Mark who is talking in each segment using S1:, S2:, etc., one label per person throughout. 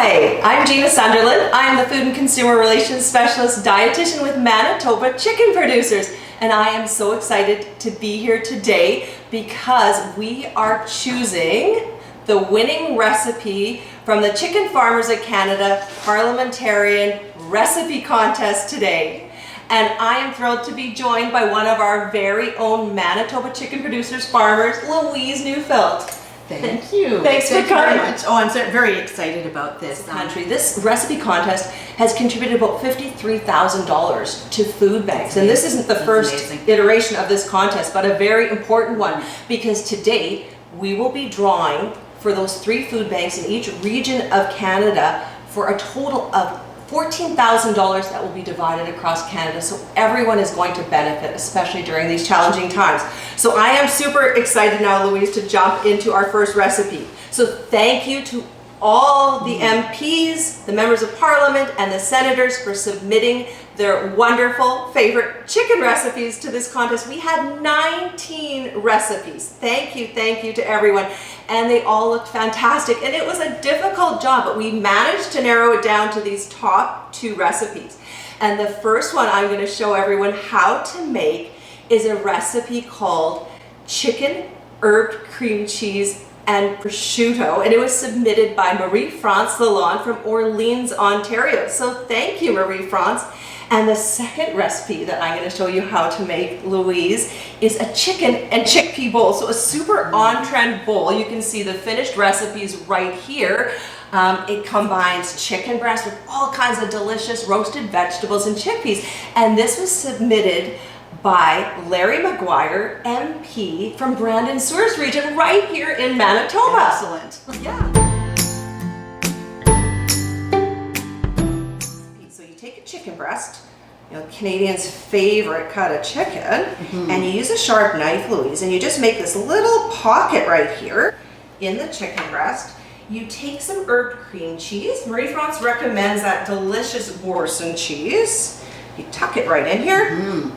S1: Hi, I'm Gina Sunderland. I'm the Food and Consumer Relations Specialist Dietitian with Manitoba Chicken Producers. And I am so excited to be here today because we are choosing the winning recipe from the Chicken Farmers of Canada Parliamentarian Recipe Contest today. And I am thrilled to be joined by one of our very own Manitoba Chicken Producers farmers, Louise Neufeld.
S2: Thank you.
S1: Thanks for coming.
S2: Very much. Oh, I'm so very excited about this.
S1: This recipe contest has contributed about $53,000 to food banks. And this isn't the first iteration of this contest, but a very important one, because to date, we will be drawing for those 3 food banks in each region of Canada for a total of $14,000 that will be divided across Canada. So everyone is going to benefit, especially during these challenging times. So I am super excited now, Louise, to jump into our first recipe. So thank you to all the MPs, the members of Parliament, and the senators for submitting their wonderful favorite chicken recipes to this contest. We had 19 recipes. Thank you to everyone. And they all looked fantastic. And it was a difficult job, but we managed to narrow it down to these top 2 recipes. And the first one I'm going to show everyone how to make is a recipe called chicken herbed cream cheese and prosciutto, and it was submitted by Marie-France Lalonde from Orleans, Ontario. So thank you, Marie-France. And the second recipe that I'm going to show you how to make, Louise, is a chicken and chickpea bowl. So a super on-trend bowl. You can see the finished recipes right here. It combines chicken breast with all kinds of delicious roasted vegetables and chickpeas. And this was submitted by Larry McGuire, MP from Brandon-Souris region, right here in Manitoba.
S2: Excellent.
S1: Yeah. So you take a chicken breast, you know, Canadians' favorite cut of chicken, and you use a sharp knife, Louise, and you just make this little pocket right here in the chicken breast. You take some herbed cream cheese. Marie-France recommends that delicious Boursin cheese. You tuck it right in here.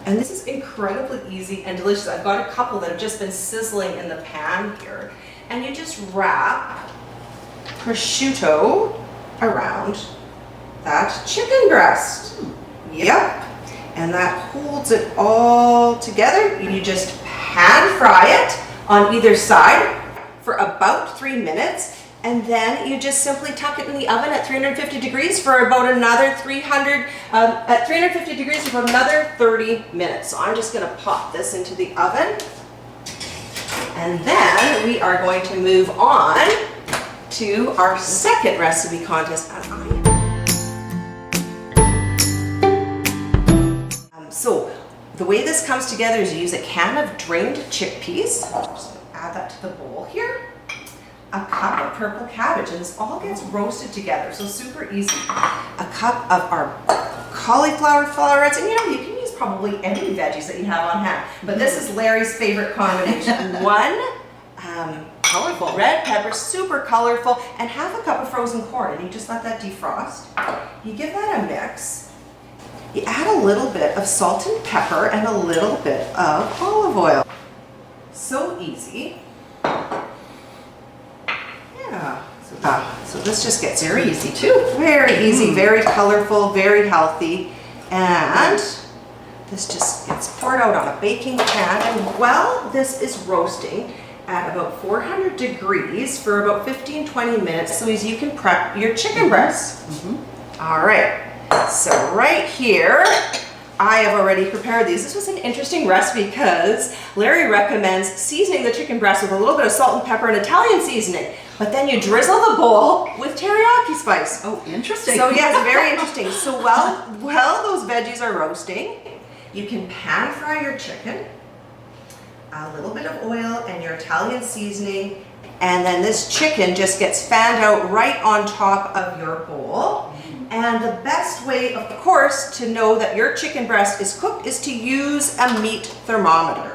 S1: And this is incredibly easy and delicious. I've got a couple that have just been sizzling in the pan here. And you just wrap prosciutto around that chicken breast. Yep. And that holds it all together. You just pan fry it on either side for about 3 minutes. And then you just simply tuck it in the oven at 350 degrees for about another 350 degrees for another 30 minutes. So I'm just going to pop this into the oven. And then we are going to move on to our second recipe contest. So the way this comes together is you use a can of drained chickpeas. I'm just going to add that to the bowl here. A cup of purple cabbage, and this all gets roasted together, so super easy. A cup of our cauliflower florets, and you know, you can use probably any veggies that you have on hand, but this is Larry's favorite combination. 1 colorful red pepper, super colorful, and half a cup of frozen corn, and you just let that defrost. You give that a mix. You add a little bit of salt and pepper and a little bit of olive oil. So easy. So this just gets very easy too. Very easy, very colorful, very healthy. And this just gets poured out on a baking pan. And while this is roasting at about 400 degrees for about 15-20 minutes, so as you can prep your chicken breast. All right, so right here, I have already prepared these. This was an interesting recipe because Larry recommends seasoning the chicken breast with a little bit of salt and pepper and Italian seasoning. But then you drizzle the bowl with teriyaki spice.
S2: Oh, interesting.
S1: So yes, very interesting. So while those veggies are roasting, you can pan fry your chicken, a little bit of oil and your Italian seasoning, and then this chicken just gets fanned out right on top of your bowl. And the best way, of course, to know that your chicken breast is cooked is to use a meat thermometer.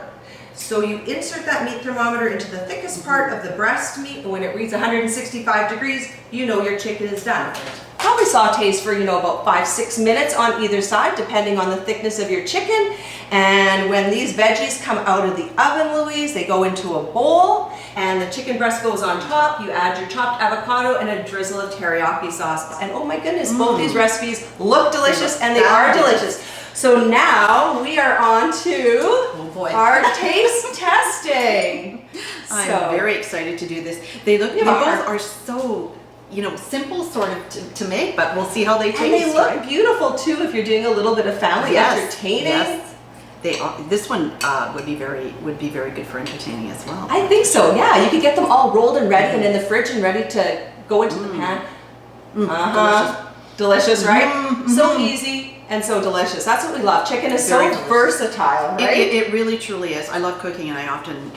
S1: So you insert that meat thermometer into the thickest part of the breast meat, and when it reads 165 degrees, you know your chicken is done. Probably sautés for, about 5-6 minutes on either side, depending on the thickness of your chicken. And when these veggies come out of the oven, Louise, they go into a bowl. and the chicken breast goes on top. You add your chopped avocado and a drizzle of teriyaki sauce. And oh my goodness, both these recipes look delicious and they are delicious. So now we are on to our taste testing.
S2: I'm very excited to do this. They both are so, you know, simple sort of to make, but we'll see how they taste.
S1: And they look beautiful too if you're doing a little bit of family entertaining.
S2: Yes. This one would be very good for entertaining as well.
S1: I think so. Yeah, you could get them all rolled and ready and in the fridge and ready to go into the pan. Delicious, right? So easy and so delicious. That's what we love. Chicken is so versatile, right?
S2: It really truly is. I love cooking, and I often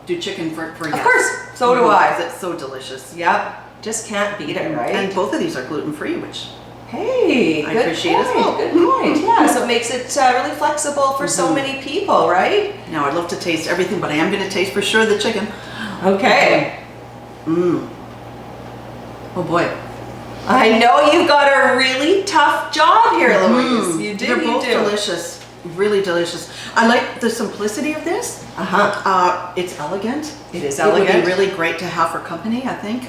S2: do chicken for guests.
S1: Of course, so do I.
S2: Because it's so delicious.
S1: Yep, just can't beat it, right?
S2: And both of these are gluten-free, which
S1: I
S2: appreciate as well.
S1: Good point. Yeah, so it makes it really flexible for so many people, right?
S2: Now I'd love to taste everything, but I am going to taste for sure the chicken.
S1: Okay.
S2: Oh boy.
S1: I know you've got a really tough job here, Louise. You do.
S2: They're both delicious. Really delicious. I like the simplicity of this. It's elegant.
S1: It is elegant.
S2: It would be really great to have for company, I think.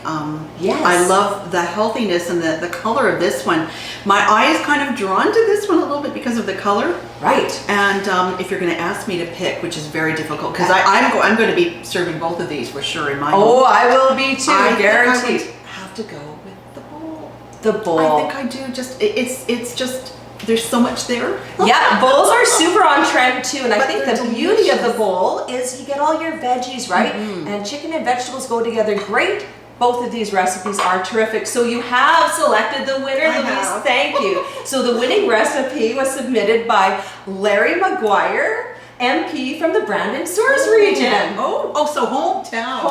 S1: Yes.
S2: I love the healthiness and the color of this one. My eye is kind of drawn to this one a little bit because of the color.
S1: Right.
S2: And if you're going to ask me to pick, which is very difficult, because I'm going to be serving both of these for sure in my home.
S1: Oh, I will be too, guaranteed.
S2: I would have to go with the bowl.
S1: The bowl.
S2: I think I do. Just it's just. There's so much there.
S1: Yeah, bowls are super on trend too, and I think the beauty of the bowl is you get all your veggies, right? And chicken and vegetables go together great. Both of these recipes are terrific. So you have selected the winner, Louise. Thank you. So the winning recipe was submitted by Larry McGuire, MP from the Brandon Source region.
S2: So hometown.